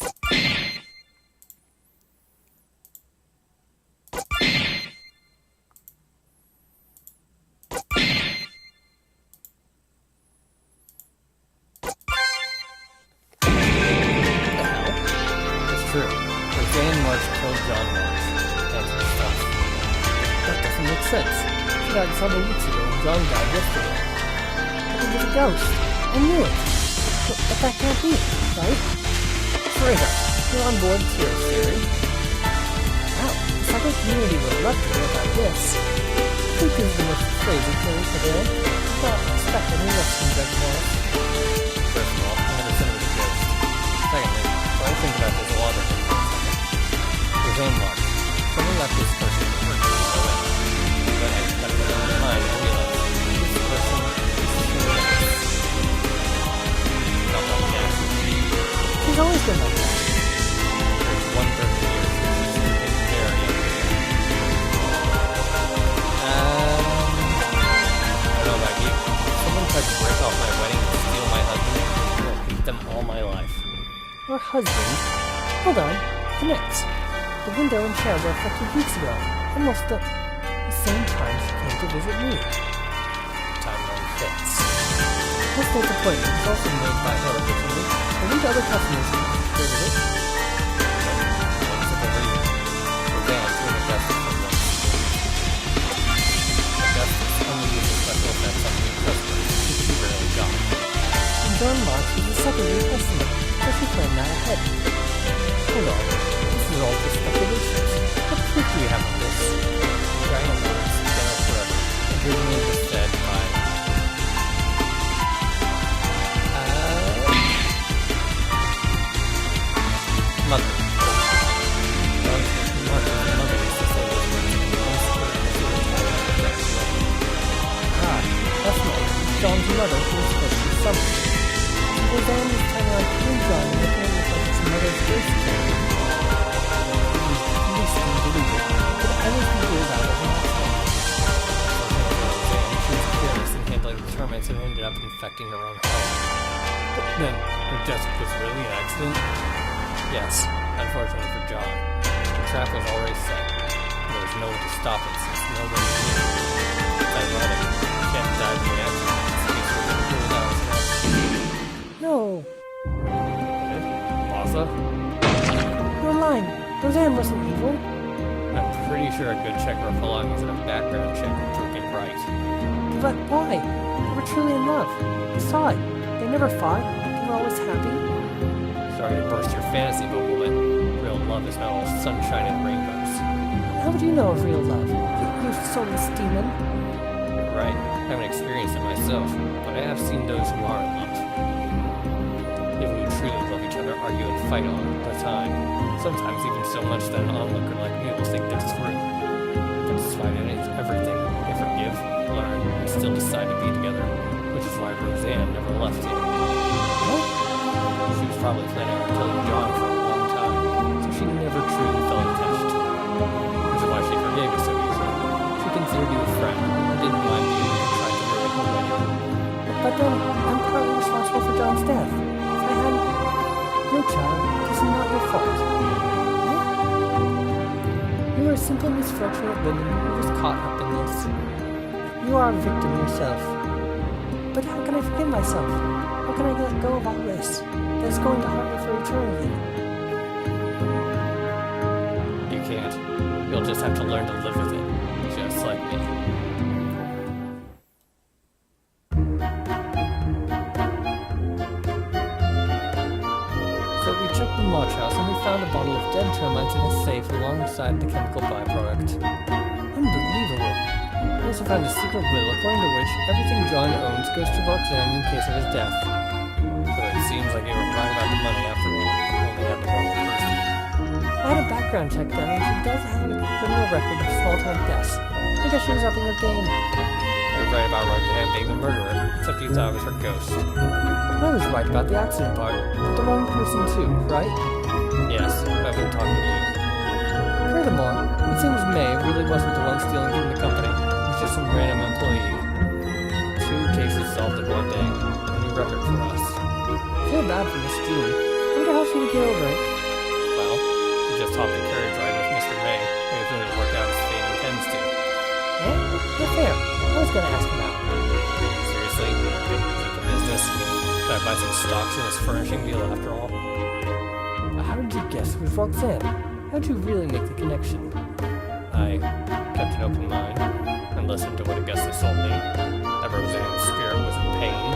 True. Roseanne March killed John March. And stuff. That doesn't make sense. She died several weeks ago and John died yesterday. But it was a ghost. I knew it. But that can't be, right? Freda, you're on board Tira's theory. Wow, the psycho community would love to hear about this. I think this is the most crazy theory today. I don't expect any less from Greg Morris. First of all, I never said it was a ghost. Secondly, when I think about this a lot of things. Roseanne March. Someone left this person to hurt me so well. But I kept it on my mind and realized this person is Tira. Not like that. She's always been like that. There's one person here who's just very angry. I don't know about you. If someone tried to break off my wedding and steal my husband, I will hate them all my life. Your husband? Hold on. Connect. The window and chair were affected weeks ago. Almost the same time she came to visit me. Timeline fits. This day's appointment was also made by her originally. Are these other customers who considered it? One simple reason. Roseanne told Augustus from once. Augustus only uses special effects on new customers, which he rarely got. And John March was the second new customer, so she planned that ahead. Hold on. This is all just speculations. What proof do we have of this? Giant words, together forever. Originally was said by... John's mother who was supposed to be summoned. Roseanne was planning on killing John and making it look like his mother's ghost carrier. He was at least deluded. He could always be ruled out as an accident. Roseanne, she was careless in handling the termites and ended up infecting her own home. But then, her death was really an accident? Yes, unfortunately for John. The trap was already set. There was no one to stop it since nobody knew. It's ironic. She hadn't died in the accident. These were going to rule out as an accident. No! Masa? You're lying. Roseanne wasn't evil. I'm pretty sure a good check of her belongings and a background check would prove me right. But why? They were truly in love. I saw it. They never fought. They were always happy. Sorry to burst your fantasy, but woman, real love is not all sunshine and rainbows. How would you know of real love? You soulless demon. You're right. I haven't experienced it myself, but I have seen those who are in love. People who truly love each other argue and fight all the time. Sometimes even so much that an onlooker like me will think they're through. But despite everything, they forgive, learn, and still decide to be together, which is why Roseanne never left you. What? She was probably planning on killing John for a long time, so she never truly felt attached to him. Which is why she forgave you so easily. She considered you a friend, and didn't mind you even tried to ruin her wedding. But then, I'm partly responsible for John's death. If I hadn't... No, child, this is not your fault. You are a simple misfortunate woman who was caught up in this. You are a victim yourself. But how can I forgive myself? How can I let go of all this? That's going to haunt me for eternity. You can't. You'll just have to learn to live with it, just like me. So we checked the March house and we found a bottle of dead termites in a safe alongside the chemical byproduct. Unbelievable. We also found a secret will according to which everything John owns goes to Roxanne in case of his death. So it seems like you were right about the money after all. Only had the wrong person. I had a background check done and she does have a criminal record of small-time thefts. I guess she was upping her game. You're right about Roxanne being the murderer, except you thought it was her ghost. I was right about the accident part, but the wrong person too, right? Yes, I've been talking to you. Furthermore, it seems May really wasn't the one stealing from the company. It was just some random employee. 2 cases solved in one day. A new record for us. I feel bad for Miss June. I wonder how she would get over it. Well, she just hopped a carriage ride with Mr. May. Everything will work out as fate intends to. Eh? Not fair. I was gonna ask him out. Seriously? Is it the business? Should I buy some stocks in this furnishing deal after all? How did you guess it was Roxanne? How'd you really make the connection? I kept an open mind and listened to what Augusta told me. That Roseanne's spirit was in pain.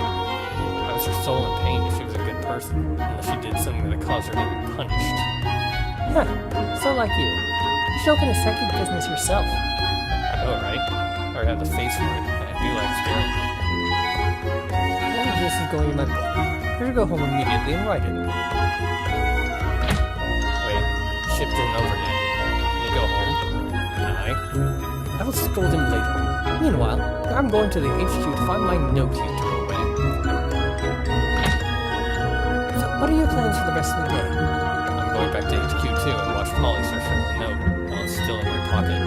How was her soul in pain if she was a good person, unless she did something that caused her to be punished? Huh. So like you. You should open a psychic business yourself. I know, right? I already have the face for it, and I do like scaring people. All of this is going in my book. I should go home immediately and write it. Wait, shift isn't over yet. Can you go home? Can I? I will scold him later. Meanwhile, I'm going to the HQ to find my note you threw away. So, what are your plans for the rest of the day? I'm going back to HQ too and watch Polly search for the note while it's still in my pocket.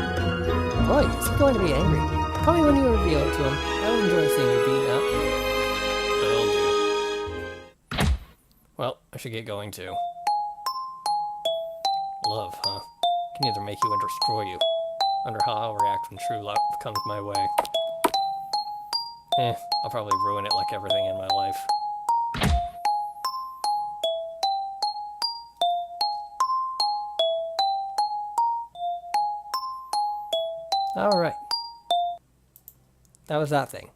Boy, is he going to be angry. Call me when you reveal it to him. I will enjoy seeing you beat up. Will do. Well, I should get going too. Love, huh? Can either make you or destroy you. Wonder how I'll react when true love comes my way. I'll probably ruin it like everything in my life. Alright. That was that thing.